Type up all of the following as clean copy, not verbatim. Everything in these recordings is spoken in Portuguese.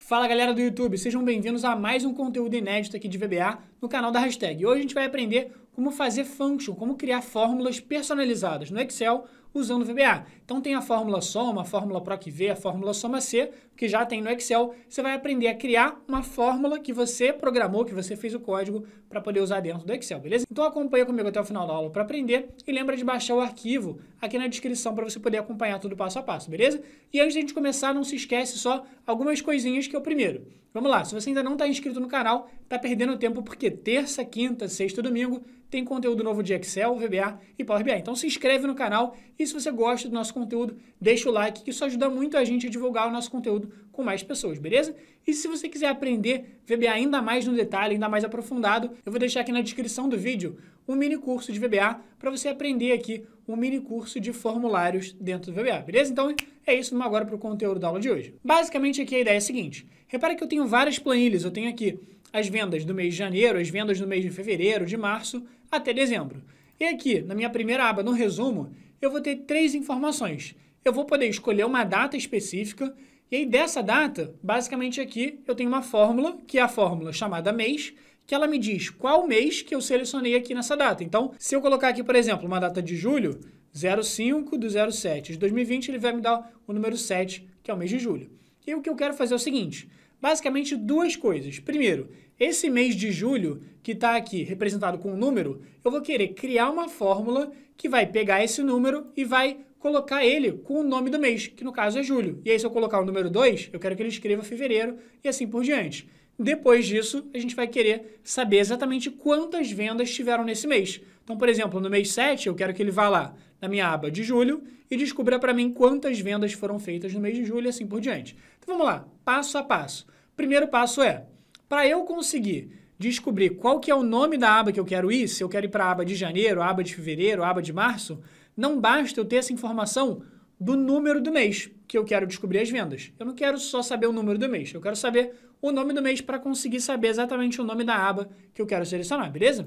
Fala galera do YouTube, sejam bem-vindos a mais um conteúdo inédito aqui de VBA no canal da Hashtag. Hoje a gente vai aprender como fazer function, como criar fórmulas personalizadas no Excel usando o VBA. Então tem a fórmula soma, a fórmula PROC-V, a fórmula soma-C, que já tem no Excel. Você vai aprender a criar uma fórmula que você programou, que você fez o código para poder usar dentro do Excel, beleza? Então acompanha comigo até o final da aula para aprender e lembra de baixar o arquivo aqui na descrição para você poder acompanhar tudo passo a passo, beleza? E antes de a gente começar, não se esquece só algumas coisinhas que é o primeiro. Vamos lá, se você ainda não está inscrito no canal, está perdendo tempo porque terça, quinta, sexta e domingo tem conteúdo novo de Excel, VBA e Power BI. Então se inscreve no canal e se você gosta do nosso conteúdo, deixa o like, que isso ajuda muito a gente a divulgar o nosso conteúdo com mais pessoas, beleza? E se você quiser aprender VBA ainda mais no detalhe, ainda mais aprofundado, eu vou deixar aqui na descrição do vídeo um mini curso de VBA para você aprender aqui um mini curso de formulários dentro do VBA, beleza? Então é isso, vamos agora para o conteúdo da aula de hoje. Basicamente aqui a ideia é a seguinte, repara que eu tenho várias planilhas, eu tenho aqui as vendas do mês de janeiro, as vendas do mês de fevereiro, de março até dezembro. E aqui, na minha primeira aba, no resumo, eu vou ter 3 informações. Eu vou poder escolher uma data específica, e aí dessa data, basicamente aqui, eu tenho uma fórmula, que é a fórmula chamada mês, que ela me diz qual mês que eu selecionei aqui nessa data. Então, se eu colocar aqui, por exemplo, uma data de julho, 05/07 de 2020, ele vai me dar o número 7, que é o mês de julho. E o que eu quero fazer é o seguinte, basicamente 2 coisas. Primeiro, esse mês de julho, que está aqui representado com um número, eu vou querer criar uma fórmula que vai pegar esse número e vai colocar ele com o nome do mês, que no caso é julho. E aí, se eu colocar o número 2, eu quero que ele escreva fevereiro e assim por diante. Depois disso, a gente vai querer saber exatamente quantas vendas tiveram nesse mês. Então, por exemplo, no mês 7, eu quero que ele vá lá na minha aba de julho e descubra para mim quantas vendas foram feitas no mês de julho e assim por diante. Então, vamos lá, passo a passo. Primeiro passo é, para eu conseguir descobrir qual que é o nome da aba que eu quero ir, se eu quero ir para a aba de janeiro, a aba de fevereiro, a aba de março, não basta eu ter essa informação do número do mês que eu quero descobrir as vendas. Eu não quero só saber o número do mês, eu quero saber o nome do mês para conseguir saber exatamente o nome da aba que eu quero selecionar, beleza?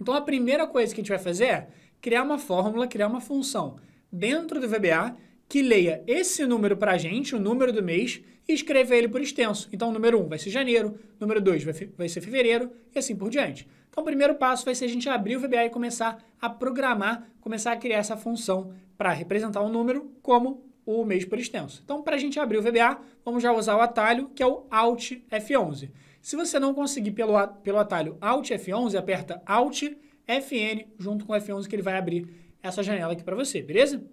Então a primeira coisa que a gente vai fazer é criar uma fórmula, criar uma função dentro do VBA que leia esse número para a gente, o número do mês, e escreva ele por extenso. Então o número 1 vai ser janeiro, número 2 vai ser fevereiro e assim por diante. Então o primeiro passo vai ser a gente abrir o VBA e começar a programar, começar a criar essa função para representar um número como o mês por extenso. Então, para a gente abrir o VBA, vamos já usar o atalho, que é o Alt F11. Se você não conseguir pelo atalho Alt F11, aperta Alt Fn junto com o F11 que ele vai abrir essa janela aqui para você, beleza?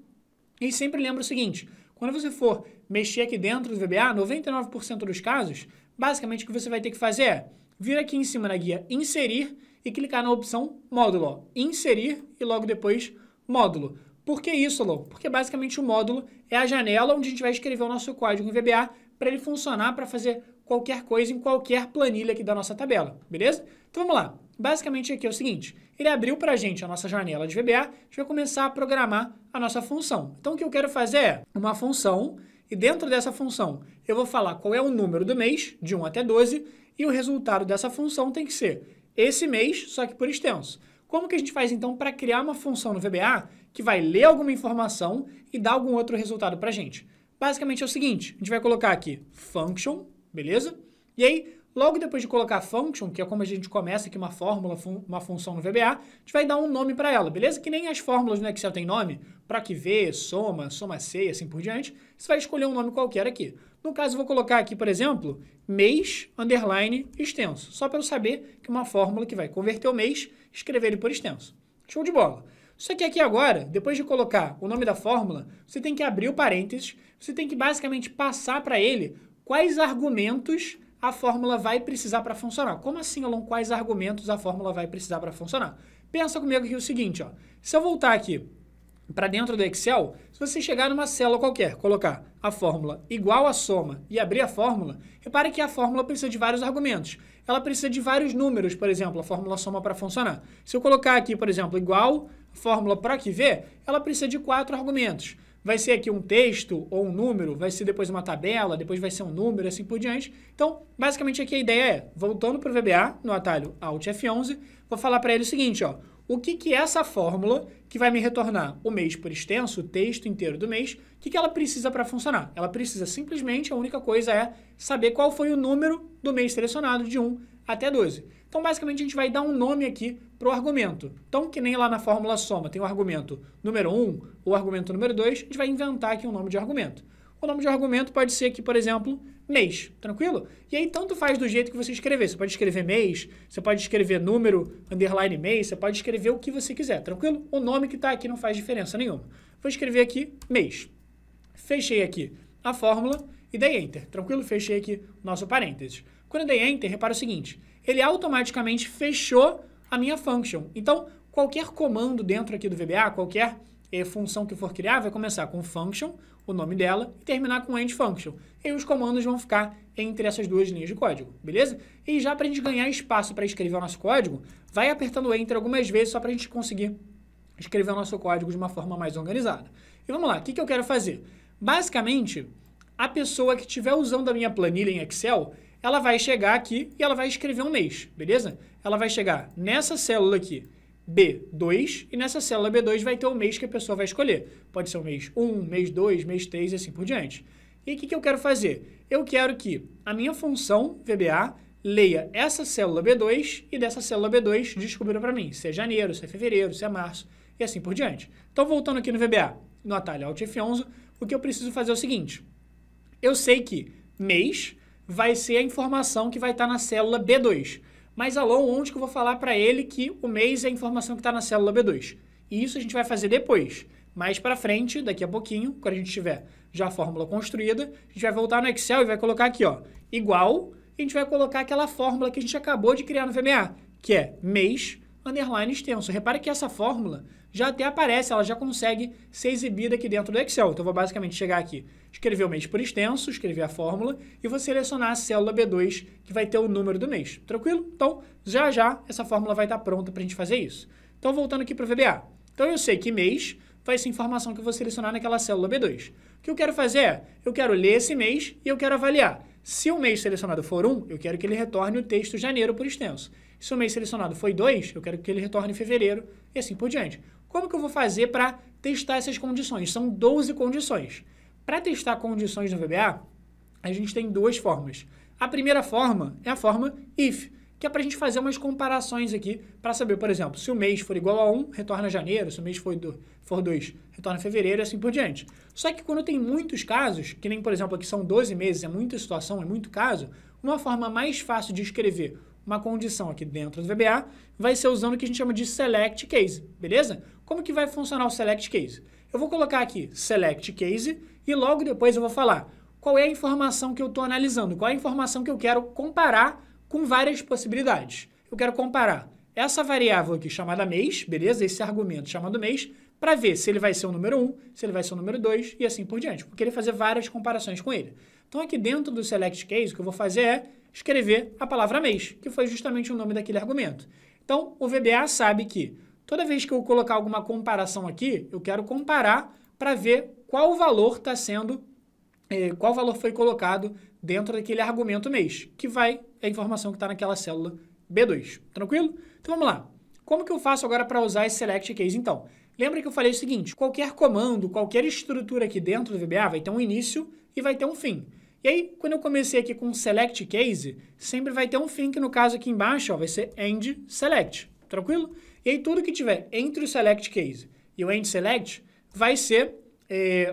E sempre lembra o seguinte, quando você for mexer aqui dentro do VBA, 99% dos casos, basicamente o que você vai ter que fazer é vir aqui em cima na guia Inserir e clicar na opção Módulo. Ó. Inserir e logo depois Módulo. Por que isso, Alô? Porque basicamente o módulo é a janela onde a gente vai escrever o nosso código em VBA para ele funcionar para fazer qualquer coisa em qualquer planilha aqui da nossa tabela, beleza? Então vamos lá. Basicamente aqui é o seguinte, ele abriu para a gente a nossa janela de VBA, a gente vai começar a programar a nossa função. Então o que eu quero fazer é uma função e dentro dessa função eu vou falar qual é o número do mês, de 1 até 12, e o resultado dessa função tem que ser esse mês, só que por extenso. Como que a gente faz, então, para criar uma função no VBA que vai ler alguma informação e dar algum outro resultado para a gente? Basicamente é o seguinte, a gente vai colocar aqui function, beleza? E aí, logo depois de colocar function, que é como a gente começa aqui uma fórmula, uma função no VBA, a gente vai dar um nome para ela, beleza? Que nem as fórmulas no Excel tem nome, PROC-V, soma, soma-C e assim por diante. Você vai escolher um nome qualquer aqui. No caso, eu vou colocar aqui, por exemplo, mês, underline, extenso. Só para eu saber que é uma fórmula que vai converter o mês, escrever ele por extenso. Show de bola. Só que aqui agora, depois de colocar o nome da fórmula, você tem que abrir o parênteses, você tem que basicamente passar para ele quais argumentos a fórmula vai precisar para funcionar. Como assim, Alon? Quais argumentos a fórmula vai precisar para funcionar? Pensa comigo aqui o seguinte, ó. Se eu voltar aqui para dentro do Excel, se você chegar numa célula qualquer, colocar a fórmula igual a soma e abrir a fórmula, repare que a fórmula precisa de vários argumentos. Ela precisa de vários números, por exemplo, a fórmula soma para funcionar. Se eu colocar aqui, por exemplo, igual a fórmula PROC-V, ela precisa de 4 argumentos. Vai ser aqui um texto ou um número, vai ser depois uma tabela, depois vai ser um número, assim por diante. Então, basicamente aqui a ideia é, voltando para o VBA, no atalho Alt F11, vou falar para ele o seguinte, ó, o que é essa fórmula que vai me retornar o mês por extenso, o texto inteiro do mês, o que ela precisa para funcionar? Ela precisa simplesmente, a única coisa é saber qual foi o número do mês selecionado de 1 até 12. Então, basicamente, a gente vai dar um nome aqui para o argumento. Então, que nem lá na fórmula soma tem o argumento número 1 ou o argumento número 2, a gente vai inventar aqui um nome de argumento. O nome de argumento pode ser aqui, por exemplo, mês, tranquilo? E aí, tanto faz do jeito que você escrever. Você pode escrever mês, você pode escrever número, underline mês, você pode escrever o que você quiser, tranquilo? O nome que está aqui não faz diferença nenhuma. Vou escrever aqui mês. Fechei aqui a fórmula e dei Enter, tranquilo? Fechei aqui o nosso parênteses. Quando eu dei Enter, repara o seguinte, ele automaticamente fechou a minha function. Então, qualquer comando dentro aqui do VBA, qualquer função que for criar, vai começar com function, o nome dela, e terminar com end function. E os comandos vão ficar entre essas duas linhas de código, beleza? E já para a gente ganhar espaço para escrever o nosso código, vai apertando Enter algumas vezes só para a gente conseguir escrever o nosso código de uma forma mais organizada. E vamos lá, o que eu quero fazer? Basicamente, a pessoa que estiver usando a minha planilha em Excel, ela vai chegar aqui e ela vai escrever um mês, beleza? Ela vai chegar nessa célula aqui, B2, e nessa célula B2 vai ter o mês que a pessoa vai escolher. Pode ser o mês 1, mês 2, mês 3 e assim por diante. E o que eu quero fazer? Eu quero que a minha função VBA leia essa célula B2 e dessa célula B2 descubra para mim se é janeiro, se é fevereiro, se é março e assim por diante. Então, voltando aqui no VBA, no atalho Alt F11, o que eu preciso fazer é o seguinte. Eu sei que mês vai ser a informação que vai estar na célula B2. Mas alô, onde que eu vou falar para ele que o mês é a informação que está na célula B2? E isso a gente vai fazer depois. Mais para frente, daqui a pouquinho, quando a gente tiver já a fórmula construída, a gente vai voltar no Excel e vai colocar aqui, ó, igual, e a gente vai colocar aquela fórmula que a gente acabou de criar no VBA, que é mês, underline extenso. Repare que essa fórmula já até aparece, ela já consegue ser exibida aqui dentro do Excel. Então, eu vou basicamente chegar aqui, escrever o mês por extenso, escrever a fórmula e vou selecionar a célula B2, que vai ter o número do mês. Tranquilo? Então, já essa fórmula vai estar pronta para a gente fazer isso. Então, voltando aqui para o VBA. Então, eu sei que mês vai ser a informação que eu vou selecionar naquela célula B2. O que eu quero fazer é, eu quero ler esse mês e eu quero avaliar. Se o mês selecionado for 1, eu quero que ele retorne o texto janeiro por extenso. Se o mês selecionado foi 2, eu quero que ele retorne fevereiro e assim por diante. Como que eu vou fazer para testar essas condições? São 12 condições. Para testar condições no VBA, a gente tem duas formas. A primeira forma é a forma if, que é para a gente fazer umas comparações aqui para saber, por exemplo, se o mês for igual a 1, retorna janeiro, se o mês for 2, retorna fevereiro e assim por diante. Só que quando tem muitos casos, que nem, por exemplo, aqui são 12 meses, é muita situação, é muito caso, uma forma mais fácil de escrever uma condição aqui dentro do VBA vai ser usando o que a gente chama de select case, beleza? Como que vai funcionar o select case? Eu vou colocar aqui select case e logo depois eu vou falar qual é a informação que eu estou analisando, qual é a informação que eu quero comparar com várias possibilidades. Eu quero comparar essa variável aqui chamada mês, beleza? Esse argumento chamado mês, para ver se ele vai ser o número 1, se ele vai ser o número 2 e assim por diante. Vou querer fazer várias comparações com ele. Então aqui dentro do select case, o que eu vou fazer é escrever a palavra mês, que foi justamente o nome daquele argumento. Então o VBA sabe que toda vez que eu colocar alguma comparação aqui, eu quero comparar para ver qual valor está sendo, qual valor foi colocado dentro daquele argumento mês, que vai a informação que está naquela célula B2. Tranquilo? Então vamos lá. Como que eu faço agora para usar esse select case então? Lembra que eu falei o seguinte, qualquer comando, qualquer estrutura aqui dentro do VBA vai ter um início e vai ter um fim. E aí, quando eu comecei aqui com select case, sempre vai ter um fim, que no caso aqui embaixo ó, vai ser end select. Tranquilo? E aí tudo que tiver entre o select case e o end select vai ser,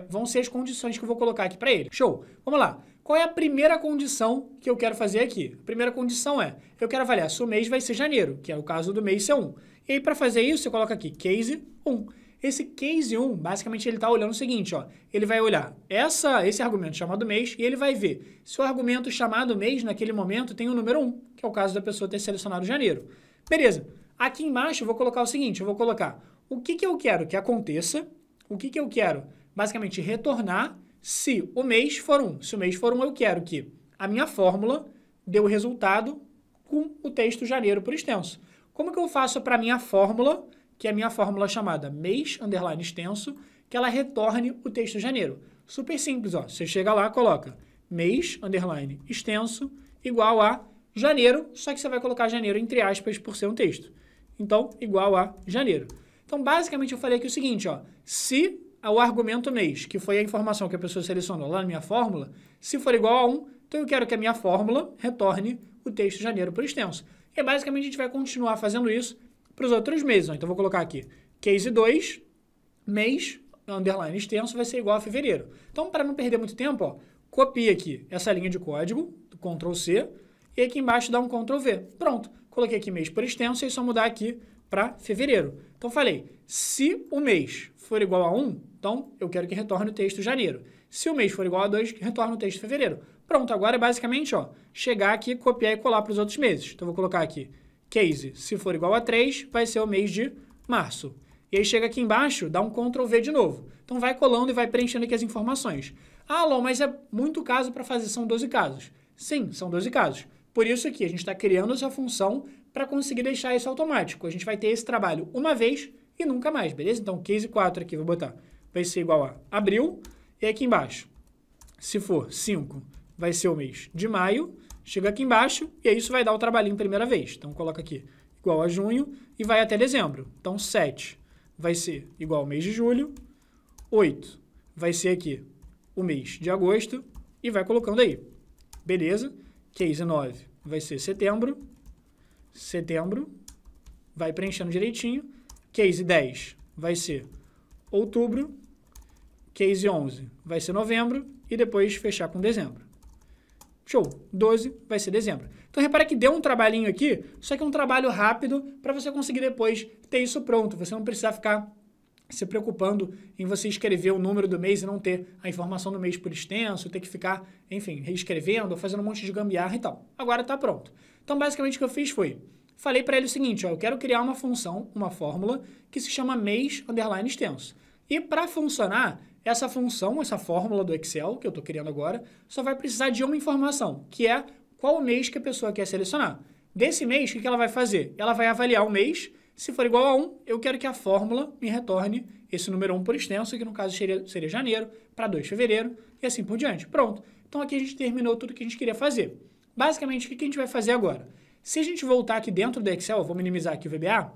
vão ser as condições que eu vou colocar aqui para ele. Show! Vamos lá. Qual é a primeira condição que eu quero fazer aqui? A primeira condição é, eu quero avaliar se o mês vai ser janeiro, que é o caso do mês ser 1. E aí, para fazer isso, você coloca aqui case 1. Esse case 1, basicamente, ele está olhando o seguinte, ó, ele vai olhar esse argumento chamado mês e ele vai ver se o argumento chamado mês, naquele momento, tem o número 1, que é o caso da pessoa ter selecionado janeiro. Beleza. Aqui embaixo, eu vou colocar o seguinte, eu vou colocar o que eu quero que aconteça, o que eu quero, basicamente, retornar se o mês for 1. Se o mês for 1, eu quero que a minha fórmula dê o resultado com o texto janeiro por extenso. Como que eu faço para a minha fórmula, que é a minha fórmula chamada mês, underline extenso, que ela retorne o texto janeiro? Super simples, ó. Você chega lá, coloca mês, underline extenso, igual a janeiro, só que você vai colocar janeiro entre aspas por ser um texto. então igual a janeiro. Então, basicamente, eu falei aqui o seguinte, ó, se o argumento mês, que foi a informação que a pessoa selecionou lá na minha fórmula, se for igual a 1, então eu quero que a minha fórmula retorne o texto janeiro por extenso. E basicamente a gente vai continuar fazendo isso para os outros meses. Ó. Então, eu vou colocar aqui case 2, mês, underline extenso, vai ser igual a fevereiro. Então, para não perder muito tempo, ó, copia aqui essa linha de código, Ctrl C, e aqui embaixo dá um Ctrl V. Pronto, coloquei aqui mês por extenso, e é só mudar aqui para fevereiro. Então, falei, se o mês for igual a 1, então eu quero que retorne o texto janeiro. Se o mês for igual a 2, retorne o texto fevereiro. Pronto, agora é basicamente, ó, chegar aqui, copiar e colar para os outros meses. Então, eu vou colocar aqui, case, se for igual a 3, vai ser o mês de março. E aí chega aqui embaixo, dá um Ctrl V de novo. Então, vai colando e vai preenchendo aqui as informações. Ah, Lon, mas é muito caso para fazer, são 12 casos. Sim, são 12 casos. Por isso aqui, a gente está criando essa função para conseguir deixar isso automático. A gente vai ter esse trabalho uma vez e nunca mais, beleza? Então, case 4 aqui, vou botar, vai ser igual a abril. E aqui embaixo, se for 5, vai ser o mês de maio. Chega aqui embaixo e aí isso vai dar o trabalhinho primeira vez. Então, coloca aqui igual a junho e vai até dezembro. Então, 7 vai ser igual ao mês de julho. 8 vai ser aqui o mês de agosto e vai colocando aí. Beleza? Case 9 vai ser setembro. Setembro, vai preenchendo direitinho. Case 10 vai ser outubro. Case 11 vai ser novembro e depois fechar com dezembro. Show! 12 vai ser dezembro. Então, repara que deu um trabalhinho aqui, só que é um trabalho rápido para você conseguir depois ter isso pronto. Você não precisa ficar se preocupando em você escrever o número do mês e não ter a informação do mês por extenso, ter que ficar, enfim, reescrevendo, fazendo um monte de gambiarra e tal. Agora está pronto. Então, basicamente, o que eu fiz foi, falei para ele o seguinte, ó, eu quero criar uma função, uma fórmula, que se chama mês underline extenso. E para funcionar, essa função, essa fórmula do Excel, que eu estou criando agora, só vai precisar de uma informação, que é qual o mês que a pessoa quer selecionar. Desse mês, o que ela vai fazer? Ela vai avaliar o mês. Se for igual a 1, eu quero que a fórmula me retorne esse número 1 por extenso, que no caso seria janeiro, para 2 fevereiro, e assim por diante. Pronto. Então aqui a gente terminou tudo que a gente queria fazer. Basicamente, o que a gente vai fazer agora? Se a gente voltar aqui dentro do Excel, eu vou minimizar aqui o VBA,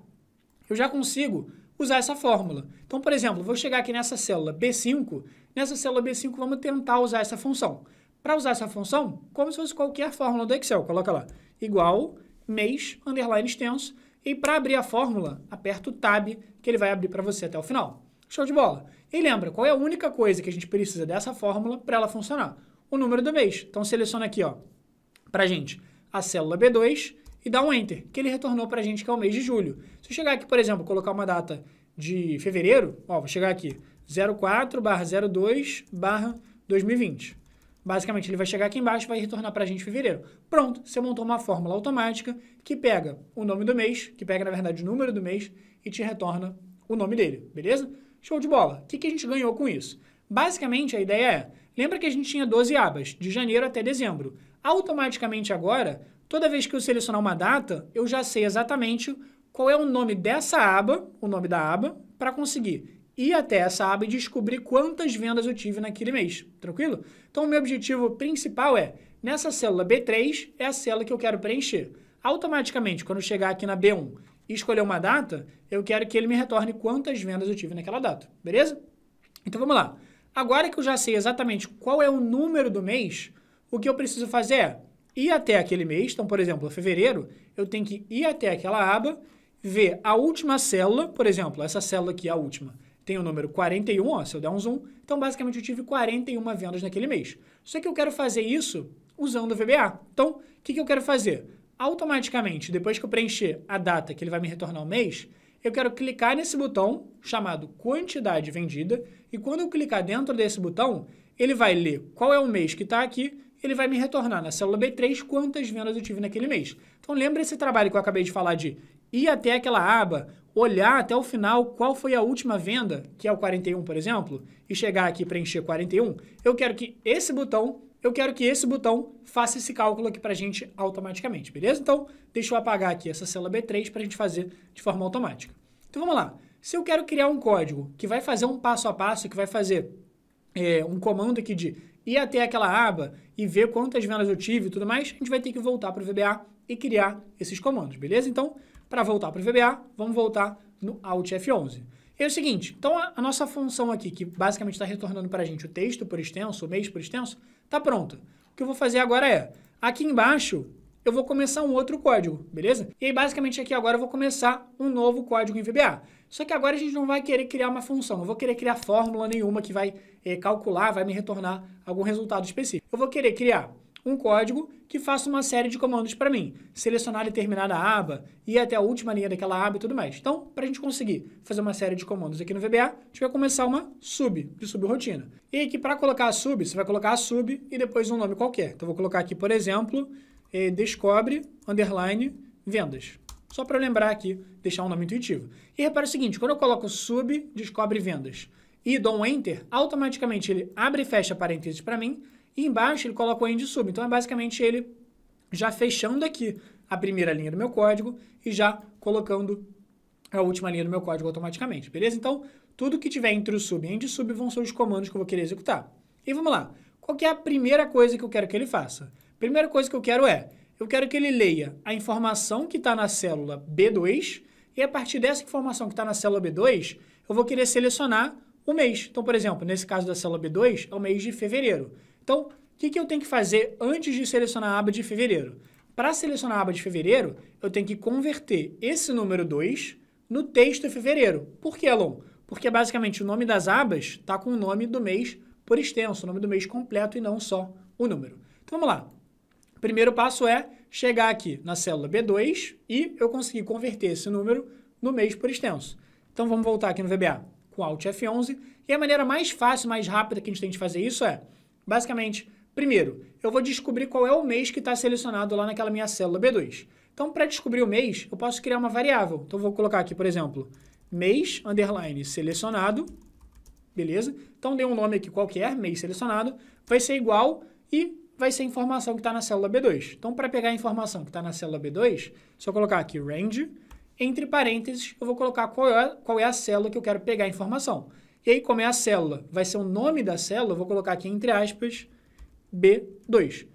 eu já consigo usar essa fórmula. Então, por exemplo, vou chegar aqui nessa célula B5, nessa célula B5 vamos tentar usar essa função. Para usar essa função, como se fosse qualquer fórmula do Excel, coloca lá, igual mês, underline extenso, e para abrir a fórmula, aperta o Tab, que ele vai abrir para você até o final. Show de bola! E lembra, qual é a única coisa que a gente precisa dessa fórmula para ela funcionar? O número do mês. Então, seleciona aqui, ó, para a gente, a célula B2 e dá um Enter, que ele retornou para a gente que é o mês de julho. Se eu chegar aqui, por exemplo, colocar uma data de fevereiro, ó, vou chegar aqui, 04/02/2020. Basicamente, ele vai chegar aqui embaixo e vai retornar para a gente fevereiro. Pronto, você montou uma fórmula automática que pega o nome do mês, que pega, na verdade, o número do mês e te retorna o nome dele, beleza? Show de bola. O que a gente ganhou com isso? Basicamente, a ideia é, lembra que a gente tinha 12 abas, de janeiro até dezembro. Automaticamente agora, toda vez que eu selecionar uma data, eu já sei exatamente qual é o nome dessa aba, o nome da aba, para conseguir ir até essa aba e descobrir quantas vendas eu tive naquele mês, tranquilo? Então, o meu objetivo principal é, nessa célula B3, é a célula que eu quero preencher. Automaticamente, quando eu chegar aqui na B1 e escolher uma data, eu quero que ele me retorne quantas vendas eu tive naquela data, beleza? Então, vamos lá. Agora que eu já sei exatamente qual é o número do mês, o que eu preciso fazer é ir até aquele mês. Então, por exemplo, fevereiro, eu tenho que ir até aquela aba, ver a última célula, por exemplo, essa célula aqui, a última, tem o número 41, ó, se eu der um zoom, então basicamente eu tive 41 vendas naquele mês. Só que eu quero fazer isso usando o VBA. Então, o que eu quero fazer? Automaticamente, depois que eu preencher a data que ele vai me retornar o mês, eu quero clicar nesse botão chamado quantidade vendida e quando eu clicar dentro desse botão, ele vai ler qual é o mês que está aqui, ele vai me retornar na célula B3 quantas vendas eu tive naquele mês. Então, lembra esse trabalho que eu acabei de falar de ir até aquela aba, olhar até o final qual foi a última venda, que é o 41, por exemplo, e chegar aqui e preencher 41? Eu quero que esse botão faça esse cálculo aqui pra gente automaticamente, beleza? Então, deixa eu apagar aqui essa célula B3 pra gente fazer de forma automática. Então, vamos lá. Se eu quero criar um código que vai fazer um passo a passo, que vai fazer um comando aqui de ir até aquela aba e ver quantas vendas eu tive e tudo mais, a gente vai ter que voltar para o VBA e criar esses comandos, beleza? Então, para voltar para o VBA, vamos voltar no Alt F11. E é o seguinte, então a nossa função aqui, que basicamente está retornando para a gente o texto por extenso, o mês por extenso, está pronta. O que eu vou fazer agora é, aqui embaixo, eu vou começar um outro código, beleza? E aí, basicamente, aqui agora eu vou começar um novo código em VBA. Só que agora a gente não vai querer criar uma função, não vou querer criar fórmula nenhuma que vai calcular, vai me retornar algum resultado específico. Eu vou querer criar um código que faça uma série de comandos para mim, selecionar determinada aba, ir até a última linha daquela aba e tudo mais. Então, para a gente conseguir fazer uma série de comandos aqui no VBA, a gente vai começar uma de subrotina. E aqui, para colocar a sub, você vai colocar a sub e depois um nome qualquer. Então, eu vou colocar aqui, por exemplo, descobre, underline, vendas. Só para eu lembrar aqui, deixar um nome intuitivo. E repara o seguinte, quando eu coloco sub, descobre vendas e dou um enter, automaticamente ele abre e fecha parênteses para mim, e embaixo ele coloca o end sub. Então, é basicamente ele já fechando aqui a primeira linha do meu código e já colocando a última linha do meu código automaticamente, beleza? Então, tudo que tiver entre o sub e end sub vão ser os comandos que eu vou querer executar. E vamos lá. Qual que é a primeira coisa que eu quero que ele faça? Primeira coisa que eu quero que ele leia a informação que está na célula B2 e a partir dessa informação que está na célula B2, eu vou querer selecionar o mês. Então, por exemplo, nesse caso da célula B2, é o mês de fevereiro. Então, o que eu tenho que fazer antes de selecionar a aba de fevereiro? Para selecionar a aba de fevereiro, eu tenho que converter esse número 2 no texto de fevereiro. Por que, Elon? Porque, basicamente, o nome das abas está com o nome do mês por extenso, o nome do mês completo e não só o número. Então, vamos lá. O primeiro passo é chegar aqui na célula B2 e eu conseguir converter esse número no mês por extenso. Então, vamos voltar aqui no VBA com Alt F11. E a maneira mais fácil, mais rápida que a gente tem de fazer isso é, basicamente, primeiro, eu vou descobrir qual é o mês que está selecionado lá naquela minha célula B2. Então, para descobrir o mês, eu posso criar uma variável. Então, eu vou colocar aqui, por exemplo, mês, underline, selecionado, beleza? Então, dei um nome aqui qualquer, mês selecionado, vai ser igual e vai ser a informação que está na célula B2. Então, para pegar a informação que está na célula B2, se eu colocar aqui range, entre parênteses, eu vou colocar qual é a célula que eu quero pegar a informação. E aí, como é a célula, vai ser o nome da célula, eu vou colocar aqui entre aspas, B2.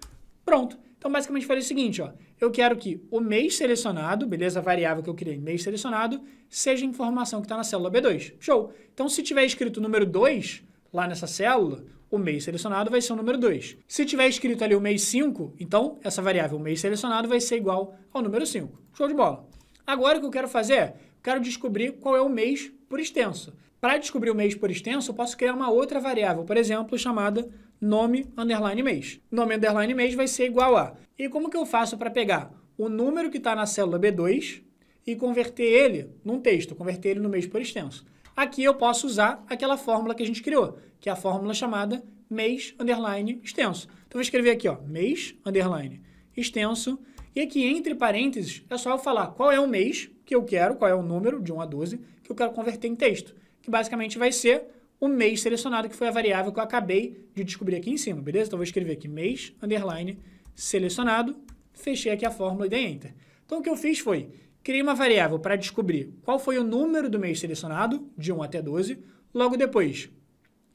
Pronto. Então, basicamente, faria o seguinte, ó. Eu quero que o mês selecionado, beleza, a variável que eu criei, mês selecionado, seja a informação que está na célula B2. Show. Então, se tiver escrito o número 2 lá nessa célula, o mês selecionado vai ser o número 2. Se tiver escrito ali o mês 5, então, essa variável, mês selecionado, vai ser igual ao número 5. Show de bola. Agora, o que eu quero fazer é, quero descobrir qual é o mês por extenso. Para descobrir o mês por extenso, eu posso criar uma outra variável, por exemplo, chamada nome underline mês. Nome underline mês vai ser igual a... E como que eu faço para pegar o número que está na célula B2 e converter ele num texto, converter ele no mês por extenso? Aqui eu posso usar aquela fórmula que a gente criou, que é a fórmula chamada mês underline extenso. Então, eu vou escrever aqui, ó, mês underline extenso. E aqui, entre parênteses, é só eu falar qual é o mês que eu quero, qual é o número, de 1 a 12, que eu quero converter em texto. Que basicamente vai ser o mês selecionado, que foi a variável que eu acabei de descobrir aqui em cima, beleza? Então, eu vou escrever aqui mês, underline, selecionado, fechei aqui a fórmula e dei Enter. Então, o que eu fiz foi, criei uma variável para descobrir qual foi o número do mês selecionado, de 1 até 12, logo depois,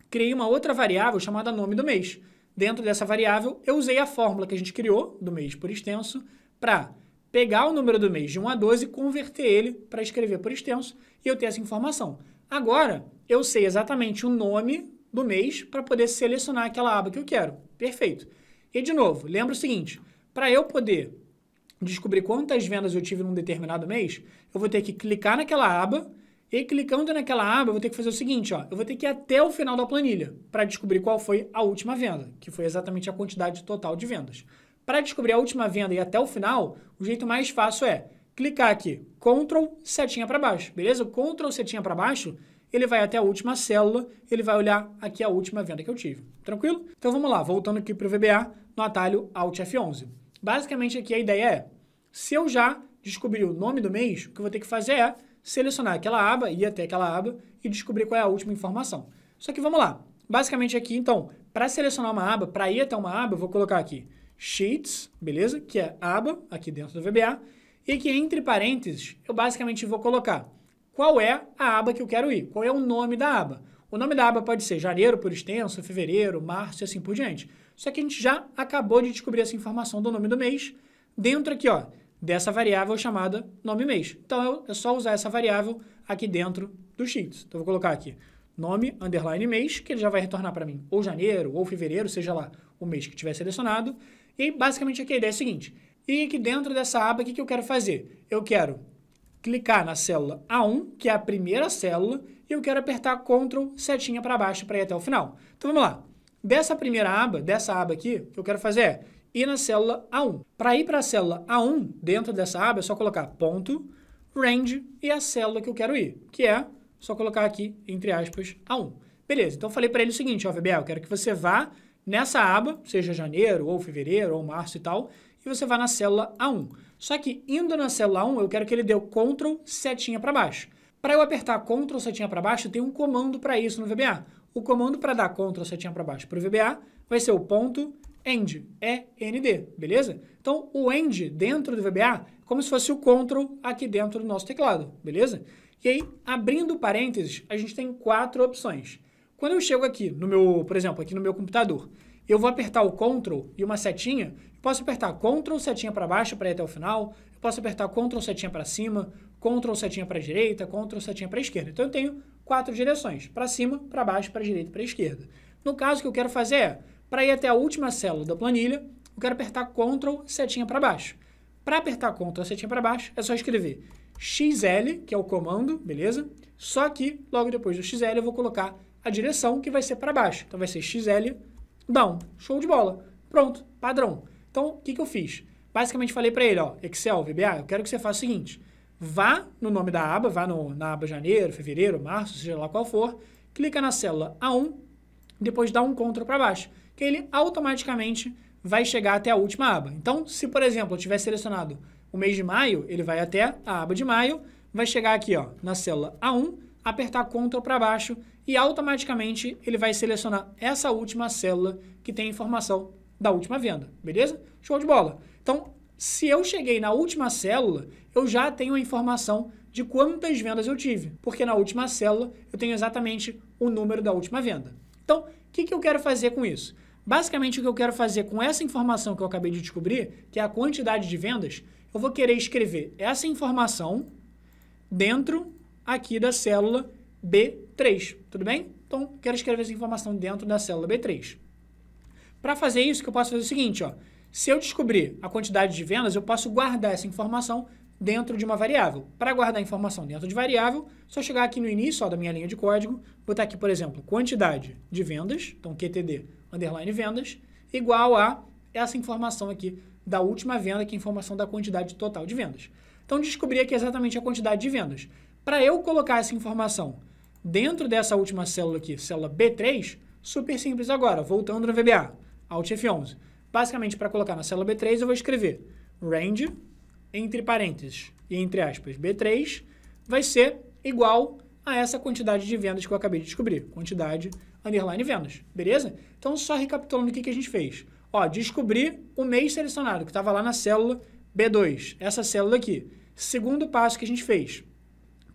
criei uma outra variável chamada nome do mês. Dentro dessa variável, eu usei a fórmula que a gente criou, do mês por extenso, para pegar o número do mês de 1 a 12 e converter ele para escrever por extenso e eu ter essa informação. Agora, eu sei exatamente o nome do mês para poder selecionar aquela aba que eu quero. Perfeito. E, de novo, lembra o seguinte, para eu poder descobrir quantas vendas eu tive num determinado mês, eu vou ter que clicar naquela aba e, clicando naquela aba, eu vou ter que fazer o seguinte, ó, eu vou ter que ir até o final da planilha para descobrir qual foi a última venda, que foi exatamente a quantidade total de vendas. Para descobrir a última venda e até o final, o jeito mais fácil é clicar aqui, Ctrl, setinha para baixo, beleza? O Ctrl, setinha para baixo, ele vai até a última célula, ele vai olhar aqui a última venda que eu tive. Tranquilo? Então vamos lá, voltando aqui para o VBA, no atalho Alt F11. Basicamente aqui a ideia é, se eu já descobri o nome do mês, o que eu vou ter que fazer é selecionar aquela aba, ir até aquela aba e descobrir qual é a última informação. Só que vamos lá. Basicamente aqui, então, para selecionar uma aba, para ir até uma aba, eu vou colocar aqui Sheets, beleza? Que é aba, aqui dentro do VBA. E aqui, entre parênteses, eu basicamente vou colocar qual é a aba que eu quero ir, qual é o nome da aba. O nome da aba pode ser janeiro por extenso, fevereiro, março e assim por diante. Só que a gente já acabou de descobrir essa informação do nome do mês dentro aqui, ó, dessa variável chamada nome mês. Então, é só usar essa variável aqui dentro do Sheets. Então, eu vou colocar aqui nome, underline mês, que ele já vai retornar para mim ou janeiro ou fevereiro, seja lá o mês que tiver selecionado. E basicamente aqui a ideia é a seguinte. E aqui dentro dessa aba, o que eu quero fazer? Eu quero clicar na célula A1, que é a primeira célula, e eu quero apertar Ctrl setinha para baixo para ir até o final. Então, vamos lá. Dessa primeira aba, dessa aba aqui, o que eu quero fazer é ir na célula A1. Para ir para a célula A1, dentro dessa aba, é só colocar ponto, range e a célula que eu quero ir, que é só colocar aqui, entre aspas, A1. Beleza, então eu falei para ele o seguinte, ó, VBA, eu quero que você vá nessa aba, seja janeiro, ou fevereiro, ou março e tal, e você vá na célula A1. Só que indo na célula 1, eu quero que ele dê o Ctrl setinha para baixo. Para eu apertar Ctrl setinha para baixo, tem um comando para isso no VBA. O comando para dar Ctrl setinha para baixo para o VBA vai ser o ponto end, E-N-D, beleza? Então, o end dentro do VBA é como se fosse o Ctrl aqui dentro do nosso teclado, beleza? E aí, abrindo parênteses, a gente tem 4 opções. Quando eu chego aqui no meu, por exemplo, aqui no meu computador, eu vou apertar o Ctrl e uma setinha, eu posso apertar Ctrl setinha para baixo para ir até o final, eu posso apertar Ctrl setinha para cima, Ctrl setinha para a direita, Ctrl setinha para a esquerda. Então eu tenho 4 direções, para cima, para baixo, para a direita e para a esquerda. No caso, o que eu quero fazer é, para ir até a última célula da planilha, eu quero apertar Ctrl setinha para baixo. Para apertar Ctrl setinha para baixo, é só escrever XL, que é o comando, beleza? Só que, logo depois do XL, eu vou colocar a direção que vai ser para baixo. Então vai ser XL down. Show de bola. Pronto, padrão. Então, o que eu fiz? Basicamente falei para ele, ó, Excel, VBA, eu quero que você faça o seguinte, vá no nome da aba, vá na aba janeiro, fevereiro, março, seja lá qual for, clica na célula A1, depois dá um Ctrl para baixo, que ele automaticamente vai chegar até a última aba. Então, se, por exemplo, eu tiver selecionado o mês de maio, ele vai até a aba de maio, vai chegar aqui, ó, na célula A1, apertar Ctrl para baixo e automaticamente ele vai selecionar essa última célula que tem a informação da última venda, beleza? Show de bola. Então, se eu cheguei na última célula, eu já tenho a informação de quantas vendas eu tive, porque na última célula eu tenho exatamente o número da última venda. Então, o que eu quero fazer com isso? Basicamente, o que eu quero fazer com essa informação que eu acabei de descobrir, que é a quantidade de vendas, eu vou querer escrever essa informação dentro aqui da célula B3, tudo bem? Então, quero escrever essa informação dentro da célula B3. Para fazer isso, o que eu posso fazer é o seguinte, ó, se eu descobrir a quantidade de vendas, eu posso guardar essa informação dentro de uma variável. Para guardar a informação dentro de variável, só chegar aqui no início ó, da minha linha de código, botar aqui, por exemplo, quantidade de vendas, então QTD, underline vendas, igual a essa informação aqui da última venda, que é a informação da quantidade total de vendas. Então, descobri aqui exatamente a quantidade de vendas. Para eu colocar essa informação dentro dessa última célula aqui, célula B3, super simples agora, voltando no VBA, Alt F11. Basicamente, para colocar na célula B3, eu vou escrever range, entre parênteses e entre aspas, B3, vai ser igual a essa quantidade de vendas que eu acabei de descobrir. Quantidade, underline vendas, beleza? Então, só recapitulando o que a gente fez. Ó, descobri o mês selecionado, que estava lá na célula B2, essa célula aqui. Segundo passo que a gente fez,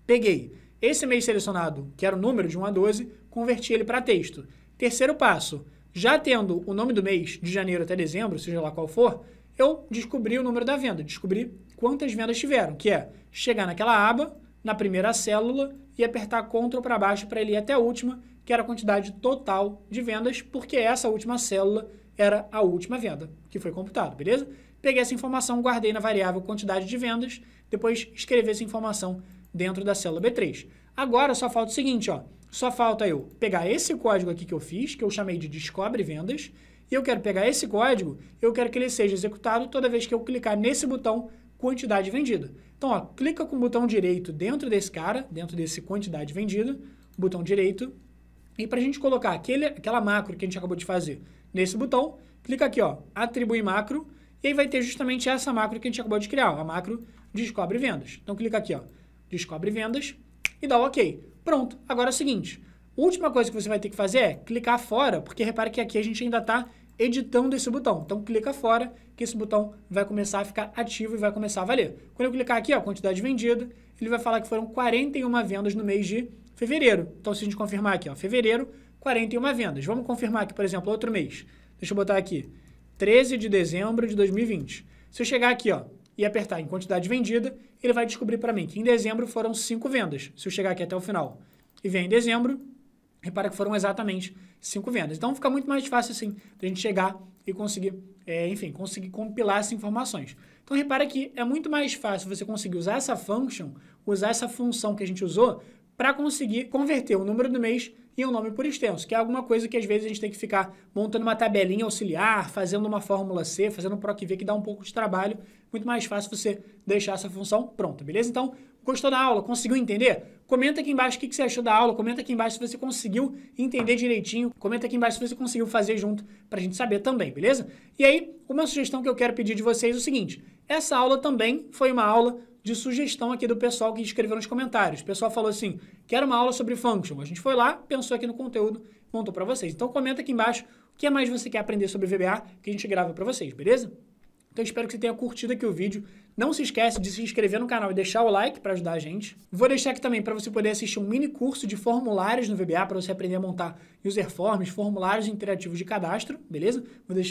peguei esse mês selecionado, que era o número de 1 a 12, converti ele para texto. Terceiro passo, já tendo o nome do mês, de janeiro até dezembro, seja lá qual for, eu descobri o número da venda, descobri quantas vendas tiveram, que é chegar naquela aba, na primeira célula, e apertar Ctrl para baixo para ele ir até a última, que era a quantidade total de vendas, porque essa última célula era a última venda que foi computada, beleza? Peguei essa informação, guardei na variável quantidade de vendas, depois escrevi essa informação dentro da célula B3. Agora só falta o seguinte, ó, só falta eu pegar esse código aqui que eu fiz, que eu chamei de Descobre Vendas, e eu quero pegar esse código, eu quero que ele seja executado toda vez que eu clicar nesse botão quantidade vendida. Então, ó, clica com o botão direito dentro desse cara, dentro desse quantidade vendida, botão direito, e para a gente colocar aquela macro que a gente acabou de fazer nesse botão, clica aqui, ó, atribuir macro, e aí vai ter justamente essa macro que a gente acabou de criar, a macro Descobre Vendas. Então, clica aqui, ó, Descobre Vendas, e dá o OK. Pronto, agora é o seguinte, a última coisa que você vai ter que fazer é clicar fora, porque repare que aqui a gente ainda está editando esse botão. Então, clica fora, que esse botão vai começar a ficar ativo e vai começar a valer. Quando eu clicar aqui, ó, quantidade vendida, ele vai falar que foram 41 vendas no mês de fevereiro. Então, se a gente confirmar aqui, ó, fevereiro, 41 vendas. Vamos confirmar aqui, por exemplo, outro mês. Deixa eu botar aqui, 13 de dezembro de 2020. Se eu chegar aqui, ó, e apertar em quantidade vendida, ele vai descobrir para mim que em dezembro foram 5 vendas. Se eu chegar aqui até o final e ver em dezembro, repara que foram exatamente 5 vendas. Então, fica muito mais fácil, assim, da gente chegar e conseguir, enfim, conseguir compilar essas informações. Então, repara que é muito mais fácil você conseguir usar essa function, usar essa função que a gente usou, para conseguir converter o número do mês em um nome por extenso, que é alguma coisa que às vezes a gente tem que ficar montando uma tabelinha auxiliar, fazendo uma fórmula C, fazendo um PROC-V, que dá um pouco de trabalho. Muito mais fácil você deixar essa função pronta, beleza? Então, gostou da aula? Conseguiu entender? Comenta aqui embaixo o que você achou da aula, comenta aqui embaixo se você conseguiu entender direitinho, comenta aqui embaixo se você conseguiu fazer junto pra gente saber também, beleza? E aí, uma sugestão que eu quero pedir de vocês é o seguinte, essa aula também foi uma aula de sugestão aqui do pessoal que escreveu nos comentários. O pessoal falou assim, quero uma aula sobre function. A gente foi lá, pensou aqui no conteúdo, montou para vocês. Então comenta aqui embaixo o que mais você quer aprender sobre VBA que a gente grava para vocês, beleza? Então espero que você tenha curtido aqui o vídeo. Não se esquece de se inscrever no canal e deixar o like para ajudar a gente. Vou deixar aqui também para você poder assistir um mini curso de formulários no VBA para você aprender a montar user forms, formulários interativos de cadastro, beleza?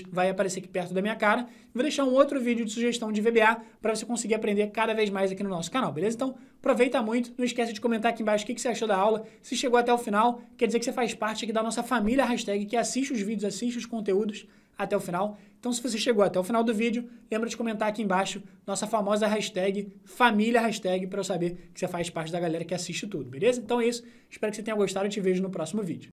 Vai aparecer aqui perto da minha cara. Vou deixar um outro vídeo de sugestão de VBA para você conseguir aprender cada vez mais aqui no nosso canal, beleza? Então aproveita muito, não esquece de comentar aqui embaixo o que você achou da aula. Se chegou até o final, quer dizer que você faz parte aqui da nossa família Hashtag, que assiste os vídeos, assiste os conteúdos até o final. Então, se você chegou até o final do vídeo, lembra de comentar aqui embaixo nossa famosa hashtag, família hashtag, para eu saber que você faz parte da galera que assiste tudo, beleza? Então é isso. Espero que você tenha gostado e te vejo no próximo vídeo.